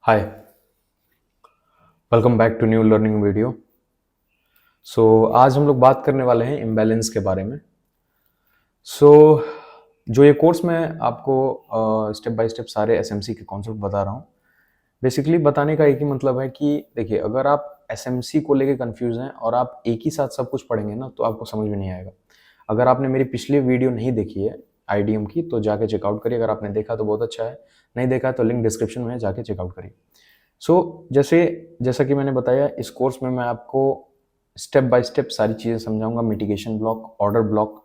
Hi, welcome back to new learning video. आज हम लोग बात करने वाले हैं इम्बैलेंस के बारे में। सो जो ये कोर्स मैं आपको स्टेप बाय स्टेप सारे एसएमसी के कॉन्सेप्ट बता रहा हूँ। बेसिकली बताने का एक ही मतलब है कि देखिए, अगर आप एसएमसी को लेके कंफ्यूज हैं और आप एक ही साथ सब कुछ पढ़ेंगे ना, तो आपको समझ में नहीं आएगा। अगर आपने मेरी पिछली वीडियो नहीं देखी है आईडीएम की, तो जाके चेकआउट करिए। अगर आपने देखा तो बहुत अच्छा है, नहीं देखा है तो लिंक डिस्क्रिप्शन में है, जाके चेकआउट करिए। जैसा कि मैंने बताया, इस कोर्स में मैं आपको स्टेप बाय स्टेप सारी चीज़ें समझाऊंगा। Mitigation block, order block,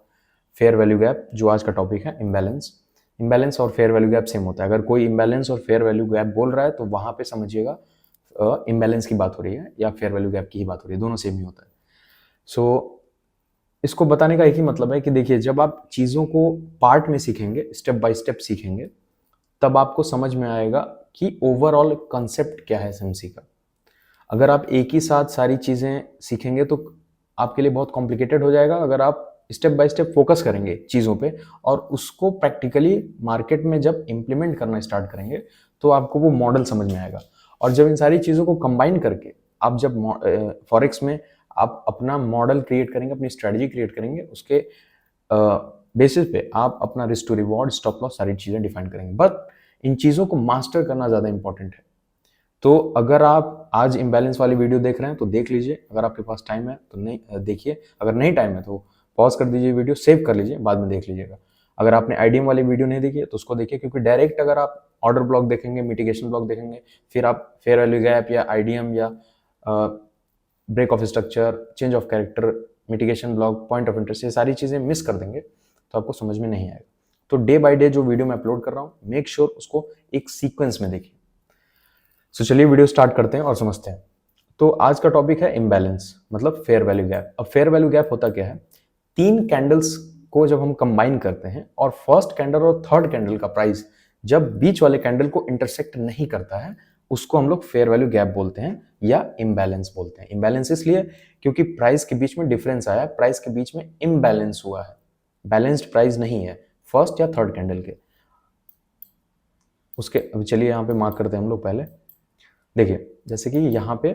fair value gap, जो आज का टॉपिक है इम्बैलेंस। इम्बैलेंस और फेयर वैल्यू गैप सेम होता है। अगर कोई इम्बैलेंस और फेयर वैल्यू गैप बोल रहा है तो वहां पे समझिएगा इम्बैलेंस की बात हो रही है या फेयर वैल्यू गैप की ही बात हो रही है, दोनों सेम ही होता है। सो इसको बताने का एक ही मतलब है कि देखिए, जब आप चीज़ों को पार्ट में सीखेंगे, स्टेप बाय स्टेप सीखेंगे, तब आपको समझ में आएगा कि ओवरऑल कंसेप्ट क्या है एसएमसी का। अगर आप एक ही साथ सारी चीज़ें सीखेंगे तो आपके लिए बहुत कॉम्प्लिकेटेड हो जाएगा। अगर आप स्टेप बाय स्टेप फोकस करेंगे चीज़ों पे और उसको प्रैक्टिकली मार्केट में जब इम्प्लीमेंट करना स्टार्ट करेंगे, तो आपको वो मॉडल समझ में आएगा। और जब इन सारी चीज़ों को कंबाइन करके आप जब फॉरेक्स में आप अपना मॉडल क्रिएट करेंगे, अपनी स्ट्रेटजी क्रिएट करेंगे, उसके बेसिस पे आप अपना risk to reward, stop loss, सारी चीज़ें डिफाइन करेंगे। बट इन चीज़ों को मास्टर करना ज़्यादा इंपॉर्टेंट है। तो अगर आप आज इम्बैलेंस वाली वीडियो देख रहे हैं तो देख लीजिए, अगर आपके पास टाइम है तो नहीं देखिए, अगर नहीं टाइम है तो पॉज कर दीजिए, वीडियो सेव कर लीजिए, बाद में देख लीजिएगा। अगर आपने आईडीएम वाली वीडियो नहीं देखी है तो उसको देखिए, क्योंकि डायरेक्ट अगर आप ऑर्डर ब्लॉक देखेंगे, मिटिगेशन ब्लॉक देखेंगे, फिर आप फेयर वैल्यू गैप या आईडीएम या break of structure, change of character, mitigation block, point of interest, ये सारी चीज़ें मिस कर देंगे तो आपको समझ में नहीं आएगा। तो डे बाय डे जो वीडियो मैं अपलोड कर रहा हूँ, मेक श्योर उसको एक सीक्वेंस में देखिए। चलिए वीडियो स्टार्ट करते हैं और समझते हैं। तो आज का टॉपिक है इम्बैलेंस, मतलब फेयर वैल्यू गैप। अब फेयर वैल्यू गैप होता क्या है? तीन कैंडल्स को जब हम कंबाइन करते हैं और फर्स्ट कैंडल और थर्ड कैंडल का प्राइस जब बीच वाले कैंडल को इंटरसेक्ट नहीं करता है, उसको हम लोग फेयर वैल्यू गैप बोलते हैं या इम्बैलेंस बोलते हैं। इम्बैलेंस इसलिए क्योंकि प्राइस के बीच में डिफरेंस आया, प्राइस के बीच में इम्बैलेंस हुआ है, बैलेंस्ड प्राइस नहीं है फर्स्ट या थर्ड कैंडल के। उसके अब चलिए यहाँ पे मार्क करते हैं हम लोग पहले। देखिए, जैसे कि यहाँ पे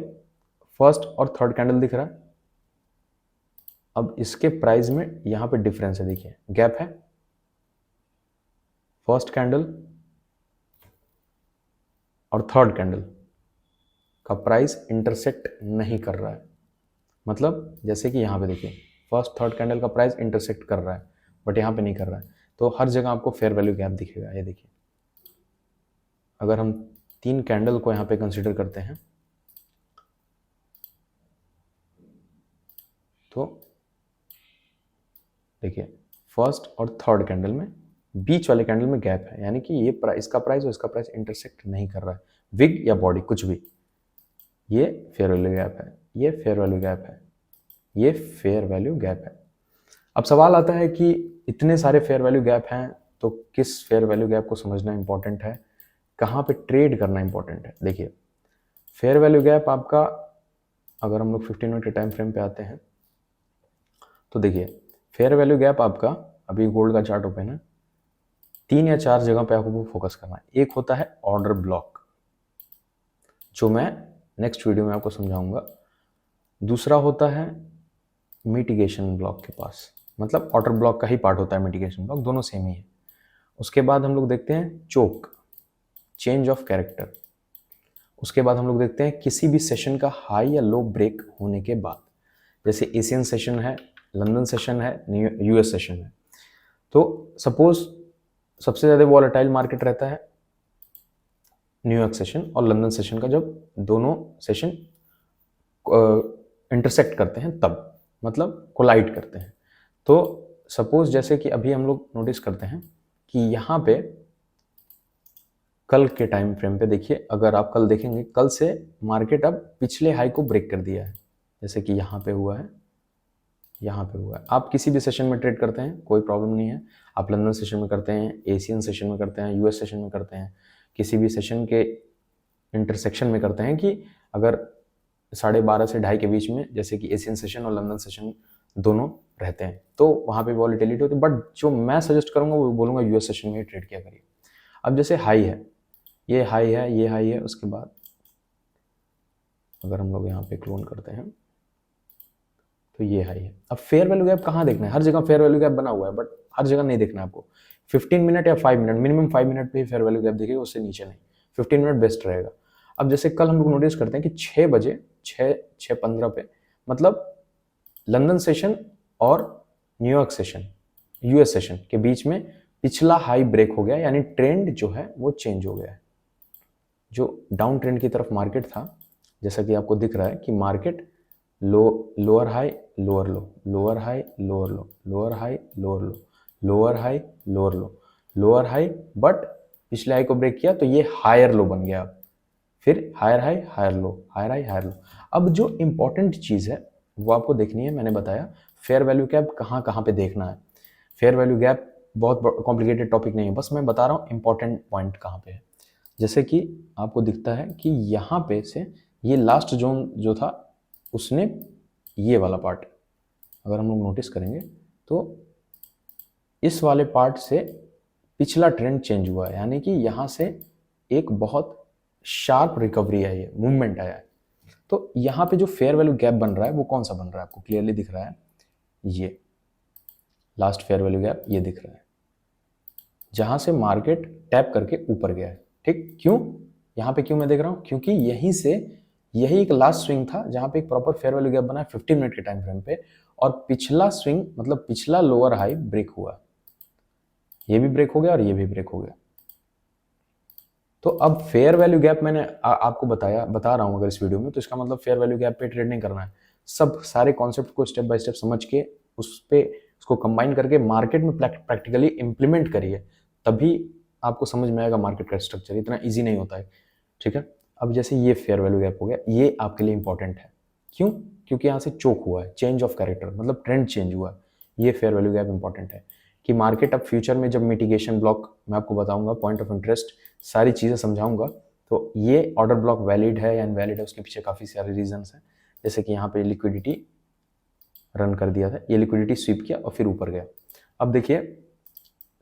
फर्स्ट और थर्ड कैंडल दिख रहा है। अब इसके प्राइस में यहाँ पे डिफरेंस है, देखिए गैप है। फर्स्ट कैंडल और थर्ड कैंडल का प्राइस इंटरसेक्ट नहीं कर रहा है। मतलब जैसे कि यहाँ पे देखिए, फर्स्ट थर्ड कैंडल का प्राइस इंटरसेक्ट कर रहा है बट यहाँ पे नहीं कर रहा है, तो हर जगह आपको फेयर वैल्यू गैप दिखेगा। ये देखिए, अगर हम तीन कैंडल को यहाँ पे कंसिडर करते हैं तो देखिए, फर्स्ट और थर्ड कैंडल में बीच वाले कैंडल में गैप है, यानी कि ये इसका प्राइस और इसका प्राइस इंटरसेक्ट नहीं कर रहा है। विग या बॉडी कुछ भी, ये फेयर वैल्यू गैप है, ये फेयर वैल्यू गैप है, ये फेयर वैल्यू गैप है। अब सवाल आता है कि इतने सारे फेयर वैल्यू गैप हैं तो किस फेयर वैल्यू गैप को समझना इंपॉर्टेंट है, कहाँ पे ट्रेड करना इंपॉर्टेंट है। देखिए, फेयर वैल्यू गैप आपका, अगर हम लोग 15 मिनट के टाइम फ्रेम पे आते हैं तो देखिए, फेयर वैल्यू गैप आपका, अभी गोल्ड का चार्ट ओपन है, तीन या चार जगह पे आपको फोकस करना है। एक होता है ऑर्डर ब्लॉक, जो मैं नेक्स्ट वीडियो में आपको समझाऊंगा। दूसरा होता है मिटिगेशन ब्लॉक के पास, मतलब ऑर्डर ब्लॉक का ही पार्ट होता है मिटिगेशन ब्लॉक, दोनों सेम ही है। उसके बाद हम लोग देखते हैं चोक, चेंज ऑफ कैरेक्टर। उसके बाद हम लोग देखते हैं किसी भी सेशन का हाई या लो ब्रेक होने के बाद, जैसे एशियन सेशन है, लंदन सेशन है, यूएस सेशन है। तो सपोज सबसे ज़्यादा वॉलेटाइल मार्केट रहता है न्यूयॉर्क सेशन और लंदन सेशन का, जब दोनों सेशन इंटरसेक्ट करते हैं, तब मतलब कोलाइड करते हैं। तो सपोज जैसे कि अभी हम लोग नोटिस करते हैं कि यहाँ पे कल के टाइम फ्रेम पे देखिए, अगर आप कल देखेंगे, कल से मार्केट अब पिछले हाई को ब्रेक कर दिया है, जैसे कि यहाँ पे हुआ है, यहाँ पे हुआ है। आप किसी भी सेशन में ट्रेड करते हैं, कोई प्रॉब्लम नहीं है। आप लंदन सेशन में करते हैं, एशियन सेशन में करते हैं, यूएस सेशन में करते हैं, किसी भी सेशन के इंटरसेक्शन में करते हैं, कि अगर 12:30 से 2:30 के बीच में, जैसे कि एशियन सेशन और लंदन सेशन दोनों रहते हैं, तो वहाँ पे वॉलेटिलिटी होती है। बट जो मैं सजेस्ट करूँगा वो बोलूँगा यूएस सेशन में ही ट्रेड किया करिए। अब जैसे हाई है, ये हाई है, ये हाई है। उसके बाद अगर हम लोग यहाँ पे क्लोन करते हैं तो ये हाई है। अब फेयर वैल्यू गैप कहाँ देखना है? हर जगह फेयर वैल्यू गैप बना हुआ है, बट हर जगह नहीं देखना है आपको। 15 मिनट या 5 मिनट, मिनिमम 5 मिनट पे ही फेयर वैल्यू गैप देखिएगा, उससे नीचे नहीं। 15 मिनट बेस्ट रहेगा। अब जैसे कल हम लोग नोटिस करते हैं कि 6 बजे 6:15 पे, मतलब लंदन सेशन और न्यूयॉर्क सेशन, यूएस सेशन के बीच में पिछला हाई ब्रेक हो गया, यानी ट्रेंड जो है वो चेंज हो गया है। जो डाउन ट्रेंड की तरफ मार्केट था, जैसा कि आपको दिख रहा है कि market lower high lower low, lower high lower low, lower high lower low, lower high lower low, lower high, but पिछले हाई को ब्रेक किया तो ये हायर लो बन गया। फिर higher high higher low, higher high higher low. अब जो इंपॉर्टेंट चीज़ है वो आपको देखनी है। मैंने बताया फेयर वैल्यू गैप कहाँ कहाँ पे देखना है। फेयर वैल्यू गैप बहुत कॉम्प्लिकेटेड टॉपिक नहीं है, बस मैं बता रहा हूँ इंपॉर्टेंट पॉइंट कहाँ पे है। जैसे कि आपको दिखता है कि यहाँ पे से ये लास्ट जोन जो था उसने ये वाला पार्ट, अगर हम लोग नोटिस करेंगे तो इस वाले पार्ट से पिछला ट्रेंड चेंज हुआ है, यानी कि यहाँ से एक बहुत शार्प रिकवरी है, ये मूवमेंट आया है। तो यहाँ पे जो फेयर वैल्यू गैप बन रहा है वो कौन सा बन रहा है? आपको क्लियरली दिख रहा है, ये लास्ट फेयर वैल्यू गैप ये दिख रहा है, जहाँ से मार्केट टैप करके ऊपर गया है। ठीक, क्यों यहाँ पे क्यों मैं देख रहा हूँ? क्योंकि यहीं से यही एक लास्ट स्विंग था जहाँ पे एक प्रॉपर फेयर वैल्यू गैप बना है 15 मिनट के टाइम फ्रेम पे, और पिछला स्विंग मतलब पिछला लोअर हाई ब्रेक हुआ, ये भी ब्रेक हो गया और ये भी ब्रेक हो गया। तो अब फेयर वैल्यू गैप मैंने आपको बता रहा हूँ अगर इस वीडियो में, तो इसका मतलब फेयर वैल्यू गैप पे ट्रेड नहीं करना है। सब सारे कॉन्सेप्ट को स्टेप बाय स्टेप समझ के उसको कंबाइन करके मार्केट में प्रैक्टिकली इंप्लीमेंट करिए, तभी आपको समझ में आएगा मार्केट का स्ट्रक्चर। इतना ईजी नहीं होता है, ठीक है। अब जैसे ये फेयर वैल्यू गैप हो गया, ये आपके लिए इंपॉर्टेंट है। क्यों? क्योंकि यहाँ से चोक हुआ है, चेंज ऑफ कैरेक्टर, मतलब ट्रेंड चेंज हुआ है। ये फेयर वैल्यू गैप इंपॉर्टेंट है कि मार्केट अब फ्यूचर में जब मिटिगेशन ब्लॉक मैं आपको बताऊंगा, पॉइंट ऑफ इंटरेस्ट, सारी चीज़ें समझाऊंगा, तो ये ऑर्डर ब्लॉक वैलिड है या इनवैलिड है, उसके पीछे काफ़ी सारे रीजंस हैं। जैसे कि यहाँ पे लिक्विडिटी रन कर दिया था, ये लिक्विडिटी स्वीप किया और फिर ऊपर गया। अब देखिए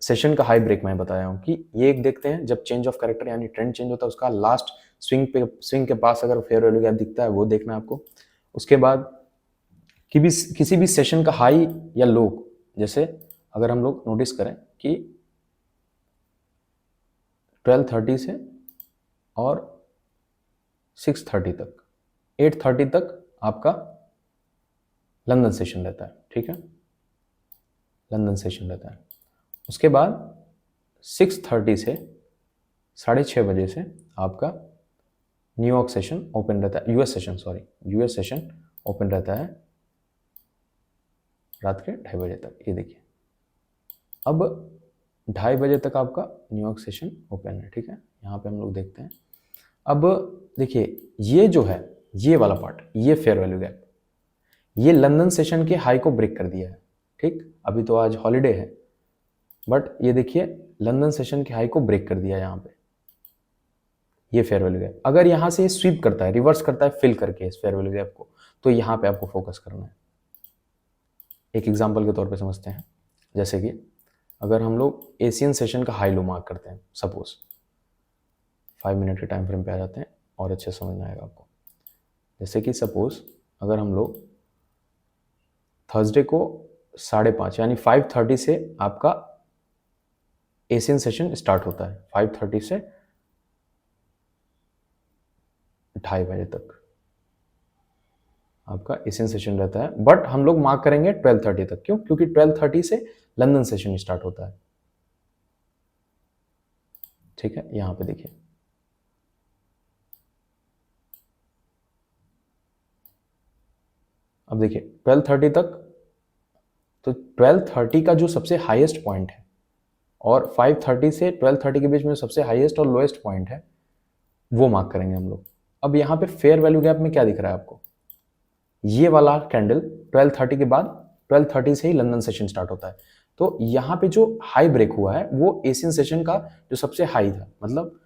सेशन का हाई ब्रेक मैं बताया हूँ कि ये एक देखते हैं, जब चेंज ऑफ कैरेक्टर यानी ट्रेंड चेंज होता है उसका लास्ट स्विंग के पास अगर फेयर वैल्यू गैप दिखता है वो देखना है आपको। उसके बाद किसी भी सेशन का हाई या लो, जैसे अगर हम लोग नोटिस करें कि 12:30 से और 6:30 तक, 8:30 तक आपका लंदन सेशन रहता है, ठीक है, लंदन सेशन रहता है। उसके बाद 6:30 से 6:30 बजे से आपका न्यूयॉर्क सेशन ओपन रहता है, यूएस सेशन ओपन रहता है रात के 2:30 बजे तक। ये देखिए, अब 2:30 बजे तक आपका न्यूयॉर्क सेशन ओपन है, ठीक है। यहाँ पे हम लोग देखते हैं। अब देखिए ये जो है, ये वाला पार्ट, ये फेयर वैल्यू गैप, ये लंदन सेशन के हाई को ब्रेक कर दिया है, ठीक। अभी तो आज हॉलीडे है, बट ये देखिए लंदन सेशन के हाई को ब्रेक कर दिया यहाँ पे, ये फेयर वैल्यू गैप। अगर यहाँ से स्वीप करता है, रिवर्स करता है फिल करके इस फेयर वैल्यू गैप को, तो यहाँ पे आपको फोकस करना है। एक एग्जांपल के तौर पे समझते हैं, जैसे कि अगर हम लोग एशियन सेशन का हाई लो मार्क करते हैं, सपोज 5 मिनट के टाइम फ्रेम पे आ जाते हैं और अच्छे समझ में आएगा आपको। जैसे कि सपोज अगर हम लोग थर्सडे को 5:30 यानी 5:30 से आपका एशियन सेशन स्टार्ट होता है, 5:30 से 2:30 बजे तक आपका एशियन सेशन रहता है, बट हम लोग मार्क करेंगे 12:30 तक। क्यों? क्योंकि 12:30 से लंदन सेशन स्टार्ट होता है, ठीक है। यहां पे देखिए, अब देखिए 12:30 तक, तो 12:30 का जो सबसे हाईएस्ट पॉइंट है और 5:30 से 12:30 के बीच में सबसे हाईएस्ट और लोएस्ट पॉइंट है, वो मार्क करेंगे हम लोग। अब यहाँ पे फेयर वैल्यू गैप में क्या दिख रहा है आपको? ये वाला कैंडल 12:30 के बाद 12:30 से ही लंदन सेशन स्टार्ट होता है, तो यहाँ पे जो हाई ब्रेक हुआ है वो एशियन सेशन का जो सबसे हाई था, मतलब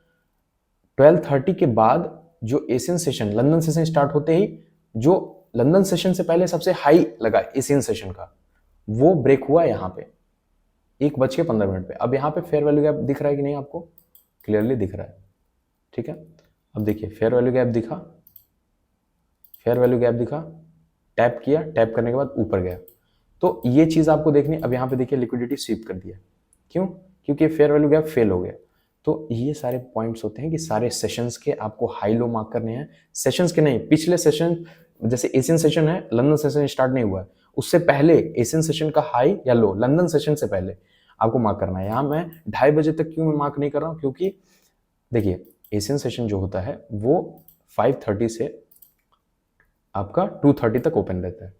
12:30 के बाद जो Asian session, London session start होते ही जो लंदन सेशन से पहले सबसे हाई लगा एशियन सेशन का, वो ब्रेक हुआ यहाँ पे 1:15 अब यहाँ पे फेयर वैल्यू गैप दिख रहा है कि नहीं आपको? क्लियरली दिख रहा है। ठीक है। अब देखिए फेयर वैल्यू गैप दिखा, फेयर वैल्यू गैप दिखा, टैप किया, टैप करने के बाद ऊपर गया, तो ये चीज आपको देखनी। अब यहाँ पे देखिए लिक्विडिटी स्वीप कर दिया, क्यों? क्योंकि फेयर वैल्यू गैप फेल हो गया। तो ये सारे पॉइंट्स होते हैं कि सारे सेशंस के आपको हाई लो मार्क करने हैं, सेशंस के नहीं, पिछले सेशन, जैसे एशियन सेशन है, लंदन सेशन स्टार्ट नहीं हुआ है, उससे पहले एशियन सेशन का हाई या लो लंदन सेशन से पहले आपको मार्क करना है। यहाँ मैं 2:30 तक क्यों मैं मार्क नहीं कर रहा हूँ? क्योंकि देखिए एशियन सेशन जो होता है वो 5:30 से आपका 2:30 तक ओपन रहता है।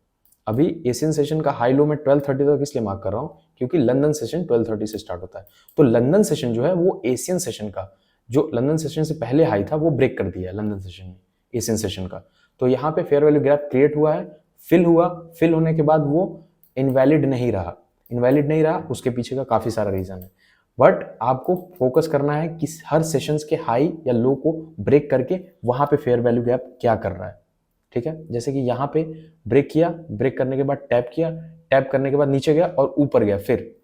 अभी एशियन सेशन का हाई लो में 12:30 तक इसलिए मार्क कर रहा हूँ क्योंकि लंदन सेशन 12:30 से स्टार्ट होता है। तो लंदन सेशन जो है वो एशियन सेशन का, जो लंदन सेशन से पहले हाई था, वो ब्रेक कर दिया है लंदन सेशन में, एशियन सेशन का। तो यहाँ पे फेयर वैल्यू गैप क्रिएट हुआ है, फिल हुआ, फिल होने के बाद वो इनवैलिड नहीं रहा, इनवैलिड नहीं रहा, उसके पीछे का काफी सारा रीजन है। बट आपको फोकस करना है कि हर सेशंस के हाई या लो को ब्रेक करके वहां पे फेयर वैल्यू गैप क्या कर रहा है। ठीक है, जैसे कि यहाँ पे ब्रेक किया, ब्रेक करने के बाद टैप किया, टैप करने के बाद नीचे गया और ऊपर गया फिर,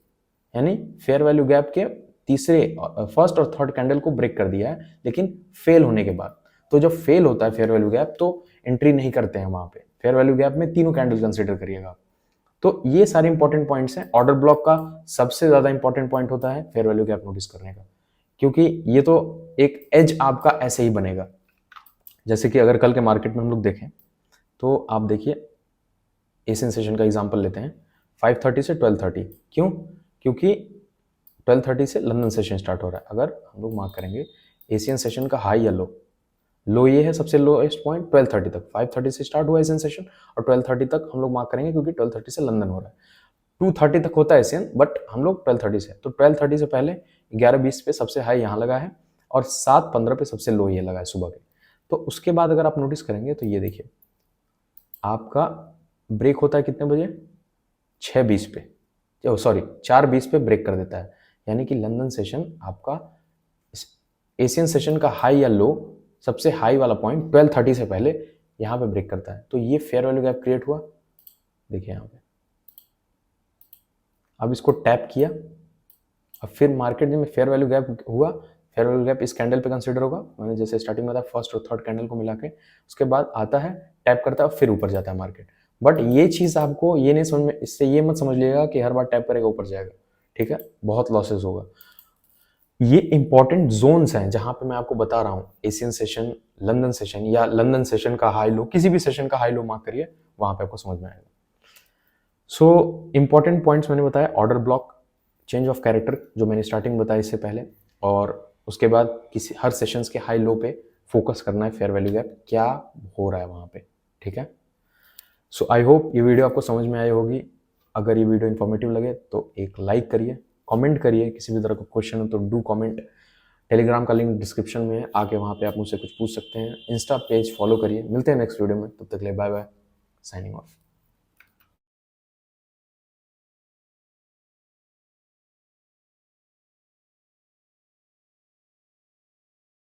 यानी फेयर वैल्यू गैप के तीसरे, फर्स्ट और थर्ड कैंडल को ब्रेक कर दिया है, लेकिन फेल होने के बाद। तो जब फेल होता है फेयर वैल्यू गैप तो एंट्री नहीं करते हैं वहां पे। फेयर वैल्यू गैप में तीनों कैंडल कंसिडर करिएगा। तो ये सारे इंपॉर्टेंट पॉइंट्स हैं। ऑर्डर ब्लॉक का सबसे ज्यादा इंपॉर्टेंट पॉइंट होता है फेयर वैल्यू गैप नोटिस करने का, क्योंकि ये तो एक एज आपका ऐसे ही बनेगा। जैसे कि अगर कल के मार्केट में हम लोग देखें तो आप देखिए एशियन सेशन का एग्जांपल लेते हैं, 5:30 से 12:30, क्यों? क्योंकि 12:30 से लंदन सेशन स्टार्ट हो रहा है। अगर हम लोग मार्क करेंगे एशियन सेशन का हाई या लो, लो ये है सबसे लोएस्ट पॉइंट 12:30 तक, 5:30 से स्टार्ट हुआ एशियन सेशन और 12:30 तक हम लोग मार्क करेंगे क्योंकि 12:30 से लंदन हो रहा है। 2:30 तक होता है एशियन, बट हम लोग 12:30 से, तो 12:30 से पहले 11:20 पे सबसे हाई यहाँ लगा है और 7:15 पे सबसे लो ये लगा है सुबह के। तो उसके बाद अगर आप नोटिस करेंगे तो ये देखिए आपका ब्रेक होता है कितने बजे? 6:20 पे, सॉरी 4:20 पे ब्रेक कर देता है। यानी कि लंदन सेशन आपका एशियन सेशन का हाई या लो, सबसे हाई वाला पॉइंट 12:30 से पहले यहाँ पे ब्रेक करता है। तो ये फेयर वैल्यू गैप क्रिएट हुआ, देखिए यहाँ पे। अब इसको टैप किया, अब फिर मार्केट में फेयर वैल्यू गैप हुआ, फेयर वैल्यू गैप इस कैंडल पे कंसीडर होगा, मैंने जैसे स्टार्टिंग में बताया फर्स्ट और थर्ड कैंडल को मिला के, उसके बाद आता है, टैप करता है, फिर ऊपर जाता है मार्केट। बट ये चीज आपको ये नहीं समझ में, इससे ये मत समझ लीजिएगा कि हर बार टैप करेगा ऊपर जाएगा, ठीक है, बहुत लॉसेस होगा। ये इंपॉर्टेंट जोन्स हैं जहां पे मैं आपको बता रहा हूँ, एशियन सेशन, लंदन सेशन या लंदन सेशन का हाई लो, किसी भी सेशन का हाई लो मार्क करिए, वहां पे आपको समझ में आएगा। सो इंपॉर्टेंट पॉइंट्स मैंने बताया, order block, change of character जो मैंने स्टार्टिंग बताया इससे पहले, और उसके बाद किसी हर सेशंस के हाई लो पे फोकस करना है, फेयर वैल्यू गैप क्या हो रहा है वहां पे, ठीक है। सो आई होप ये वीडियो आपको समझ में आई होगी। अगर ये वीडियो इन्फॉर्मेटिव लगे तो एक लाइक करिए, कमेंट करिए, किसी भी तरह का क्वेश्चन हो तो डू कमेंट। टेलीग्राम का लिंक डिस्क्रिप्शन में है, आके वहाँ पे आप मुझसे कुछ पूछ सकते हैं। इंस्टा पेज फॉलो करिए। मिलते हैं नेक्स्ट वीडियो में, तब तक के लिए बाय बाय, साइनिंग ऑफ।